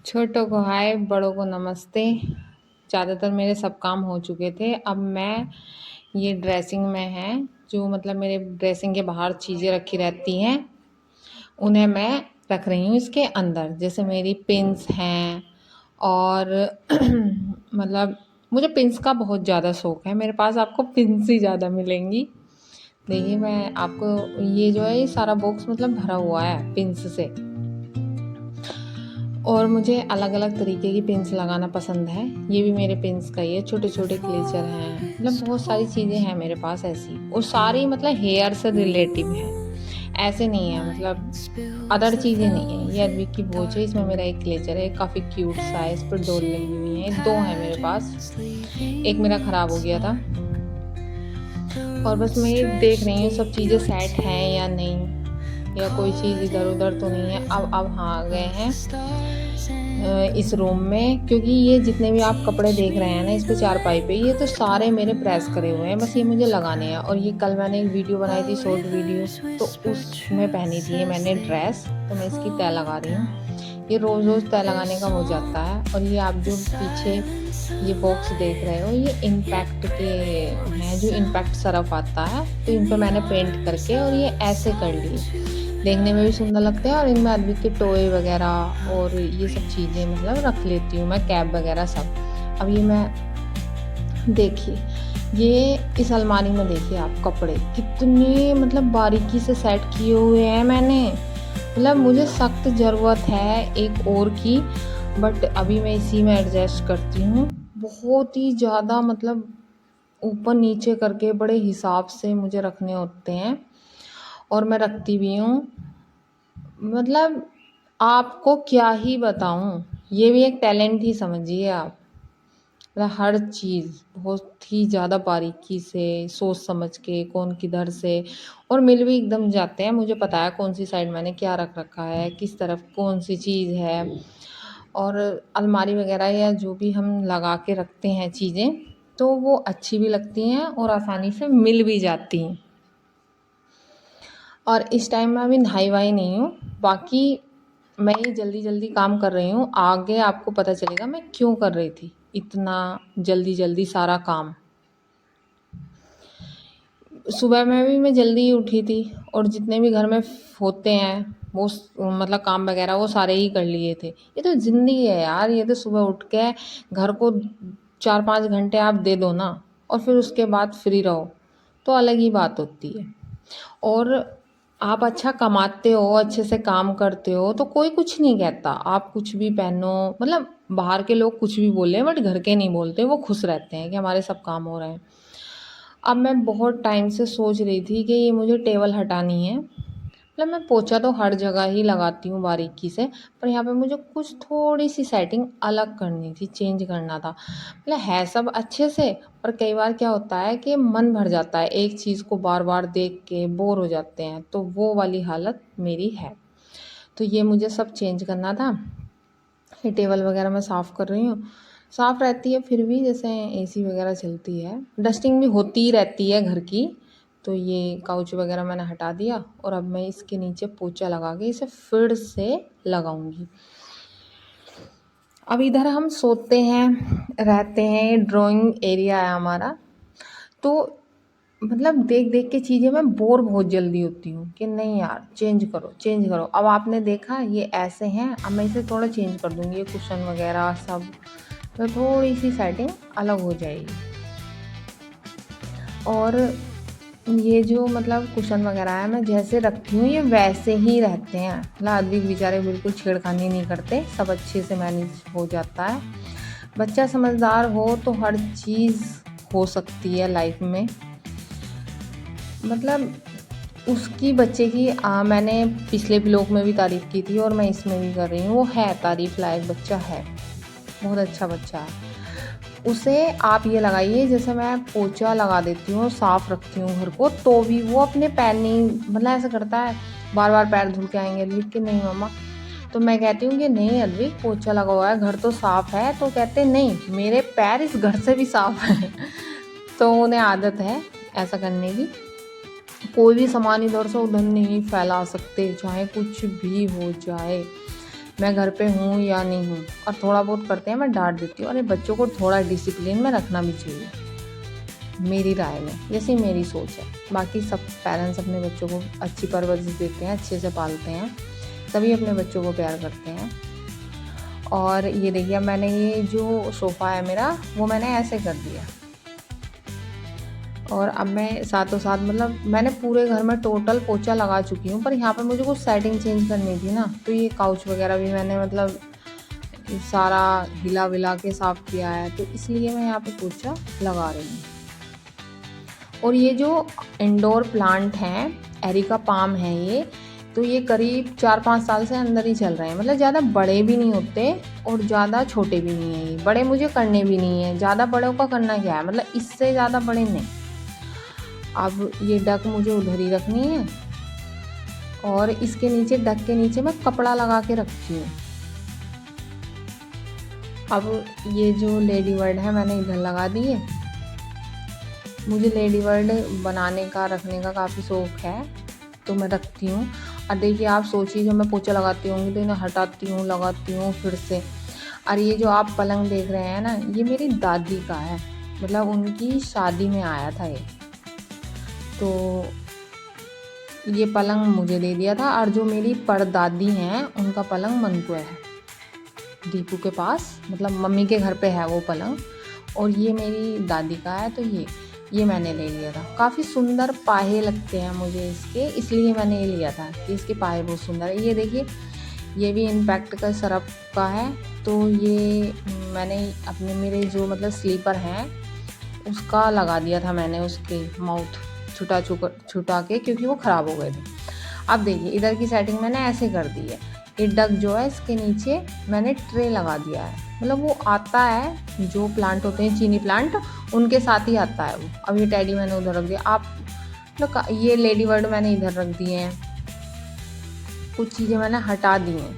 छोटों को हाय, बड़ों को नमस्ते। ज़्यादातर मेरे सब काम हो चुके थे। अब मैं ये ड्रेसिंग में है, जो मतलब मेरे ड्रेसिंग के बाहर चीज़ें रखी रहती हैं, उन्हें मैं रख रही हूँ इसके अंदर। जैसे मेरी पिन्स हैं और मतलब मुझे पिन्स का बहुत ज़्यादा शौक है। मेरे पास आपको पिन्स ही ज़्यादा मिलेंगी। देखिए, मैं आपको ये जो है, ये सारा बॉक्स मतलब भरा हुआ है पिन्स से। और मुझे अलग अलग तरीके की पिन्स लगाना पसंद है। ये भी मेरे पिन्स का ही है, छोटे छोटे क्लेचर हैं, मतलब बहुत सारी चीज़ें हैं मेरे पास ऐसी, और सारी मतलब हेयर से रिलेटिव हैं। ऐसे नहीं है, मतलब अदर चीज़ें नहीं है। ये अद्विक की वॉच है, इसमें मेरा एक क्लेचर है, काफ़ी क्यूट सा है, इस पर डोल लगी हुई है। दो है मेरे पास, एक मेरा ख़राब हो गया था। और बस मैं ये देख रही हूँ सब चीज़ें सेट हैं या नहीं, या कोई चीज़ इधर उधर तो नहीं है। अब हाँ आ गए हैं इस रूम में, क्योंकि ये जितने भी आप कपड़े देख रहे हैं ना इस पे चारपाई पे, ये तो सारे मेरे प्रेस करे हुए हैं, बस ये मुझे लगाने हैं। और ये कल मैंने एक वीडियो बनाई थी, शॉर्ट वीडियो, तो उसमें पहनी थी ये मैंने ड्रेस, तो मैं इसकी तय लगा रही हूँ। ये रोज़ रोज़ तय लगाने का हो जाता है। और ये आप जो पीछे ये बॉक्स देख रहे हो, ये इम्पैक्ट के हैं, जो इम्पैक्ट सरफ आता है, तो इन पर मैंने पेंट करके और ये ऐसे कर लिए। देखने में भी सुंदर लगते हैं, और इनमें अद्विक के टॉय वगैरह और ये सब चीज़ें मतलब रख लेती हूँ मैं, कैप वगैरह सब। अब ये मैं देखिए, ये इस अलमारी में देखिए आप, कपड़े कितने मतलब बारीकी से सेट किए हुए हैं मैंने। मतलब मुझे सख्त ज़रूरत है एक और की, बट अभी मैं इसी में एडजस्ट करती हूँ। बहुत ही ज़्यादा मतलब ऊपर नीचे करके बड़े हिसाब से मुझे रखने होते हैं, और मैं रखती भी हूँ। मतलब आपको क्या ही बताऊँ, ये भी एक टैलेंट ही समझिए आप। मतलब हर चीज़ बहुत ही ज़्यादा बारीकी से सोच समझ के, कौन किधर से, और मिल भी एकदम जाते हैं। मुझे पता है कौन सी साइड मैंने क्या रख रखा है, किस तरफ कौन सी चीज़ है। और अलमारी वगैरह या जो भी हम लगा के रखते हैं चीज़ें, तो वो अच्छी भी लगती हैं और आसानी से मिल भी जाती हैं। और इस टाइम मैं अभी नहाई वहाई नहीं हूँ, बाकी मैं ये जल्दी जल्दी काम कर रही हूँ। आगे आपको पता चलेगा मैं क्यों कर रही थी इतना जल्दी जल्दी सारा काम। सुबह में भी मैं जल्दी ही उठी थी, और जितने भी घर में होते हैं वो मतलब काम वगैरह वो सारे ही कर लिए थे। ये तो ज़िंदगी है यार, ये तो सुबह उठ के घर को 4-5 घंटे आप दे दो ना, और फिर उसके बाद फ्री रहो, तो अलग ही बात होती है। और आप अच्छा कमाते हो, अच्छे से काम करते हो, तो कोई कुछ नहीं कहता। आप कुछ भी पहनो, मतलब बाहर के लोग कुछ भी बोले, बट घर के नहीं बोलते, वो खुश रहते हैं कि हमारे सब काम हो रहे हैं। अब मैं बहुत टाइम से सोच रही थी कि ये मुझे टेबल हटानी है। मतलब मैं पोछा तो हर जगह ही लगाती हूँ बारीकी से, पर यहाँ पे मुझे कुछ थोड़ी सी सेटिंग अलग करनी थी, चेंज करना था। मतलब है सब अच्छे से, पर कई बार क्या होता है कि मन भर जाता है, एक चीज़ को बार बार देख के बोर हो जाते हैं, तो वो वाली हालत मेरी है। तो ये मुझे सब चेंज करना था। ये टेबल वगैरह मैं साफ़ कर रही हूँ। साफ़ रहती है फिर भी, जैसे एसी वगैरह चलती है, डस्टिंग भी होती ही रहती है घर की। तो ये काउच वगैरह मैंने हटा दिया, और अब मैं इसके नीचे पोछा लगा के इसे फिर से लगाऊंगी। अब इधर हम सोते हैं, रहते हैं, ड्राइंग एरिया है हमारा। तो मतलब देख देख के चीज़ें मैं बोर बहुत जल्दी होती हूँ कि नहीं यार, चेंज करो चेंज करो। अब आपने देखा ये ऐसे हैं, अब मैं इसे थोड़ा चेंज कर दूँगी, ये कुशन वगैरह सब, तो थोड़ी सी सेटिंग अलग हो जाएगी। और ये जो मतलब कुशन वगैरह है, मैं जैसे रखती हूँ ये वैसे ही रहते हैं। मतलब अद्विक बेचारे बिल्कुल छेड़खानी नहीं करते, सब अच्छे से मैनेज हो जाता है। बच्चा समझदार हो तो हर चीज़ हो सकती है लाइफ में। मतलब उसकी बच्चे की मैंने पिछले ब्लॉग में भी तारीफ़ की थी, और मैं इसमें भी कर रही हूँ। वो है तारीफ़ लायक बच्चा है, बहुत अच्छा बच्चा है। उसे आप ये लगाइए, जैसे मैं पोछा लगा देती हूँ, साफ़ रखती हूँ घर को, तो भी वो अपने पैर नहीं, मतलब ऐसा करता है, बार बार पैर धुल के आएंगे अद्विक कि नहीं मम्मा। तो मैं कहती हूँ कि नहीं अद्विक, पोछा लगा हुआ है, घर तो साफ़ है। तो कहते नहीं, मेरे पैर इस घर से भी साफ़ है। तो उन्हें आदत है ऐसा करने की। कोई भी सामान इधर से उधर नहीं फैला सकते, चाहे कुछ भी हो जाए। मैं घर पे हूँ या नहीं हूँ, और थोड़ा बहुत करते हैं मैं डांट देती हूँ। अरे बच्चों को थोड़ा डिसिप्लिन में रखना भी चाहिए, मेरी राय में, जैसी मेरी सोच है। बाकी सब पेरेंट्स अपने बच्चों को अच्छी परवरिश देते हैं, अच्छे से पालते हैं, तभी अपने बच्चों को प्यार करते हैं। और ये देखिए मैंने ये जो सोफ़ा है मेरा, वो मैंने ऐसे कर दिया। और अब मैं साथों साथ मतलब मैंने पूरे घर में टोटल पोछा लगा चुकी हूँ, पर यहाँ पे मुझे कुछ सेटिंग चेंज करनी थी ना, तो ये काउच वगैरह भी मैंने मतलब सारा हिला विला के साफ़ किया है, तो इसलिए मैं यहाँ पे पोछा लगा रही हूँ। और ये जो इंडोर प्लांट हैं, एरिका पाम है ये, तो ये करीब 4-5 साल से अंदर ही चल रहे हैं। मतलब ज़्यादा बड़े भी नहीं होते और ज़्यादा छोटे भी नहीं हैं। ये बड़े मुझे करने भी नहीं है, ज़्यादा बड़ों का करना क्या है, मतलब इससे ज़्यादा बड़े नहीं। अब ये डक मुझे उधर ही रखनी है, और इसके नीचे, डक के नीचे मैं कपड़ा लगा के रखती हूँ। अब ये जो लेडी बर्ड है मैंने इधर लगा दी है। मुझे लेडी बर्ड बनाने का, रखने का काफ़ी शौक़ है, तो मैं रखती हूँ। और देखिए आप सोचिए, जब मैं पोछा लगाती होंगी तो इन्हें हटाती हूँ, लगाती हूँ फिर से। और ये जो आप पलंग देख रहे हैं ना, ये मेरी दादी का है, मतलब उनकी शादी में आया था ये, तो ये पलंग मुझे दे दिया था। और जो मेरी परदादी हैं उनका पलंग मनपुए है, दीपू के पास, मतलब मम्मी के घर पे है वो पलंग, और ये मेरी दादी का है, तो ये मैंने ले लिया था। काफ़ी सुंदर पाहे लगते हैं मुझे इसके, इसलिए मैंने ये लिया था कि इसके पाहे बहुत सुंदर है। ये देखिए, ये भी इम्पैक्ट का सरफ का है, तो ये मैंने अपने मेरे जो मतलब स्लीपर हैं उसका लगा दिया था मैंने, उसके माउथ छुटा के, क्योंकि वो ख़राब हो गए थे। अब देखिए इधर की सेटिंग मैंने ऐसे कर दी है। ये डक जो है इसके नीचे मैंने ट्रे लगा दिया है, मतलब वो आता है, जो प्लांट होते हैं चीनी प्लांट, उनके साथ ही आता है वो। अब ये टेडी मैंने उधर रख दिया। आप मतलब ये लेडी बर्ड मैंने इधर रख दिए हैं, कुछ चीज़ें मैंने हटा दी हैं,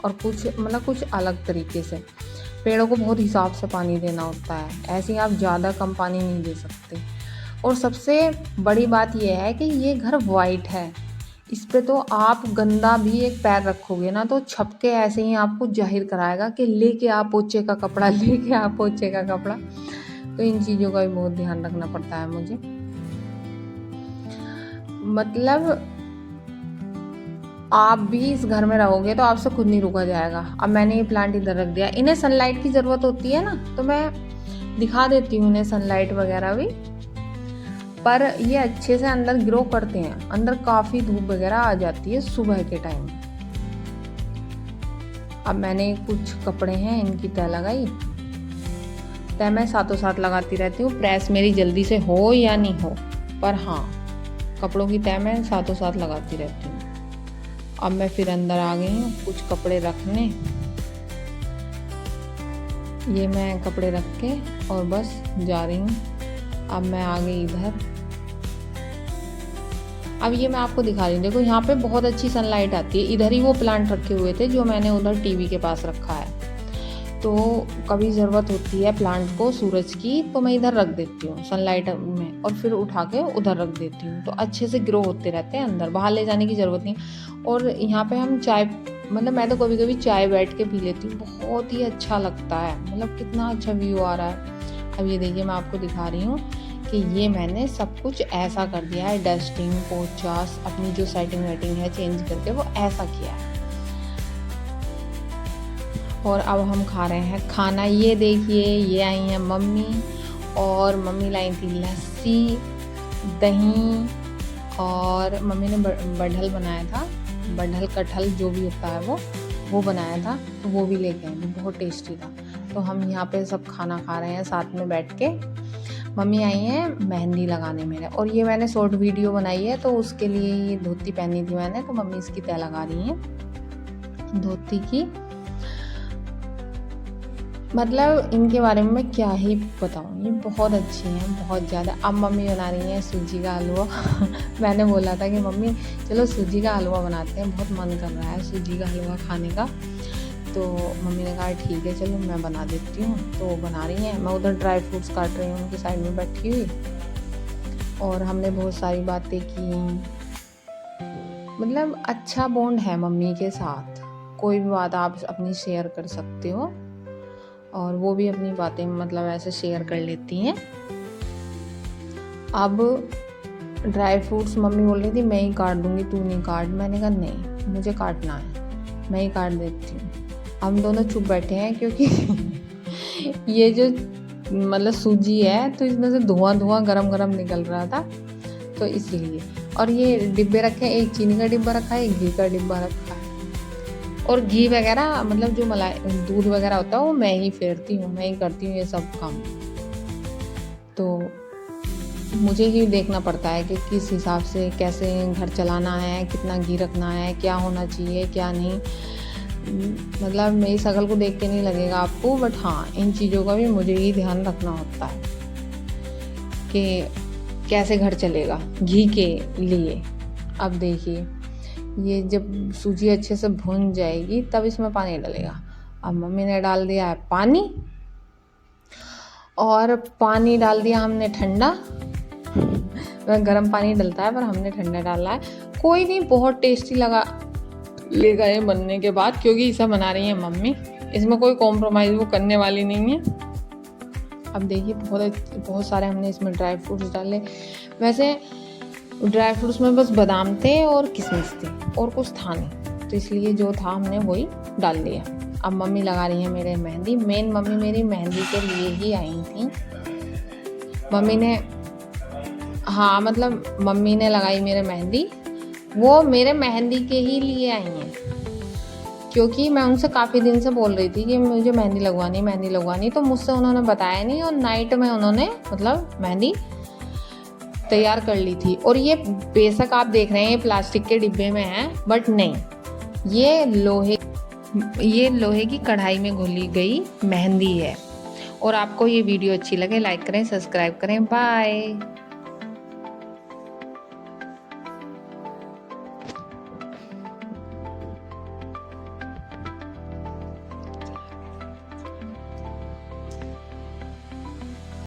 और कुछ अलग तरीके से। पेड़ों को बहुत हिसाब से पानी देना होता है, ऐसे ही आप ज़्यादा कम पानी नहीं दे सकते। और सबसे बड़ी बात यह है कि ये घर वाइट है, इस पे तो आप गंदा भी एक पैर रखोगे ना तो छपके ऐसे ही आपको जाहिर कराएगा कि लेके आ पोछे का कपड़ा, लेके आ पोछे का कपड़ा। तो इन चीज़ों का भी बहुत ध्यान रखना पड़ता है मुझे। मतलब आप भी इस घर में रहोगे तो आपसे खुद नहीं रुका जाएगा। अब मैंने ये प्लांट इधर रख दिया, इन्हें सनलाइट की ज़रूरत होती है ना, तो मैं दिखा देती हूँ इन्हें सनलाइट वगैरह भी, पर ये अच्छे से अंदर ग्रो करते हैं। अंदर काफ़ी धूप वगैरह आ जाती है सुबह के टाइम। अब मैंने कुछ कपड़े हैं इनकी तह लगाई, तह मैं साथों साथ लगाती रहती हूँ, प्रेस मेरी जल्दी से हो या नहीं हो, पर हाँ कपड़ों की तह मैं साथों साथ लगाती रहती हूँ। अब मैं फिर अंदर आ गई हूँ कुछ कपड़े रखने, ये मैं कपड़े रख के और बस जा रही हूँ। अब मैं आ गई इधर। अब ये मैं आपको दिखा रही हूँ, देखो यहाँ पे बहुत अच्छी सनलाइट आती है। इधर ही वो प्लांट रखे हुए थे जो मैंने उधर टीवी के पास रखा है, तो कभी ज़रूरत होती है प्लांट को सूरज की तो मैं इधर रख देती हूँ सनलाइट में, और फिर उठा के उधर रख देती हूँ, तो अच्छे से ग्रो होते रहते हैं अंदर, बाहर ले जाने की ज़रूरत नहीं। और यहाँ पे हम चाय, मतलब मैं तो कभी कभी चाय बैठ के पी लेती हूँ, बहुत ही अच्छा लगता है, मतलब कितना अच्छा व्यू आ रहा है। अब ये देखिए मैं आपको दिखा रही हूँ कि ये मैंने सब कुछ ऐसा कर दिया है, डस्टिंग पोछा अपनी जो सेटिंग वेटिंग है चेंज करके वो ऐसा किया है। और अब हम खा रहे हैं खाना। ये देखिए ये आई हैं मम्मी, और मम्मी लाई थी लस्सी, दही, और मम्मी ने बढ़ल बनाया था, बढ़ल कटहल जो भी होता है वो बनाया था, तो वो भी लेके आए, बहुत टेस्टी था। तो हम यहाँ पे सब खाना खा रहे हैं साथ में बैठ के। मम्मी आई हैं मेहंदी लगाने मेरे, और ये मैंने शॉर्ट वीडियो बनाई है तो उसके लिए ये धोती पहनी थी मैंने, तो मम्मी इसकी तह लगा रही हैं धोती की। मतलब इनके बारे में मैं क्या ही बताऊँ, ये बहुत अच्छी हैं बहुत ज़्यादा। अब मम्मी बना रही हैं सूजी का हलवा मैंने बोला था कि मम्मी चलो सूजी का हलवा बनाते हैं, बहुत मन कर रहा है सूजी का हलवा खाने का, तो मम्मी ने कहा ठीक है चलो मैं बना देती हूँ, तो बना रही हैं। मैं उधर ड्राई फ्रूट्स काट रही हूँ उनकी साइड में बैठी हुई, और हमने बहुत सारी बातें की। मतलब अच्छा बॉन्ड है मम्मी के साथ, कोई भी बात आप अपनी शेयर कर सकते हो, और वो भी अपनी बातें मतलब ऐसे शेयर कर लेती हैं। अब ड्राई फ्रूट्स मम्मी बोल रही थी मैं ही काट दूंगी, तू नहीं काट। मैंने कहा नहीं, मुझे काटना है, मैं ही काट देती हूँ। हम दोनों चुप बैठे हैं क्योंकि ये जो मतलब सूजी है तो इसमें से धुआं गरम गरम निकल रहा था, तो इसलिए। और ये डिब्बे रखे हैं, एक चीनी का डिब्बा रखा है, एक घी का डिब्बा रखा है। और घी वगैरह मतलब जो मलाई दूध वगैरह होता है वो मैं ही फेरती हूँ, मैं ही करती हूँ ये सब काम। तो मुझे ही देखना पड़ता है कि किस हिसाब से कैसे घर चलाना है, कितना घी रखना है, क्या होना चाहिए क्या नहीं। मतलब मेरी शक्ल को देख के नहीं लगेगा आपको, बट हाँ इन चीज़ों का भी मुझे ही ध्यान रखना होता है कि कैसे घर चलेगा घी के लिए। अब देखिए ये जब सूजी अच्छे से भुन जाएगी तब इसमें पानी डलेगा। अब मम्मी ने डाल दिया है पानी, और पानी डाल दिया हमने ठंडा। गर्म पानी डलता है पर हमने ठंडा डाला है। कोई नहीं, बहुत टेस्टी लगा लेगा ये बनने के बाद, क्योंकि इसे बना रही है मम्मी, इसमें कोई कॉम्प्रोमाइज़ वो करने वाली नहीं है। अब देखिए बहुत सारे हमने इसमें ड्राई फ्रूट्स डाले। वैसे ड्राई फ्रूट्स में बस बादाम थे और किशमिश थे और कुछ था नहीं, तो इसलिए जो था हमने वही डाल दिया। अब मम्मी लगा रही है मेरे मेहंदी। मेन मम्मी मेरी मेहंदी के लिए ही आई थी। मम्मी ने हाँ मतलब मम्मी ने लगाई मेरे मेहंदी, वो मेरे मेहंदी के ही लिए आई हैं, क्योंकि मैं उनसे काफ़ी दिन से बोल रही थी कि मुझे मेहंदी लगवानी, तो मुझसे उन्होंने बताया नहीं, और नाइट में उन्होंने मतलब मेहंदी तैयार कर ली थी। और ये बेशक आप देख रहे हैं ये प्लास्टिक के डिब्बे में है, बट नहीं, ये लोहे की कढ़ाई में घुली गई मेहंदी है। और आपको ये वीडियो अच्छी लगे लाइक करें, सब्सक्राइब करें। बाय।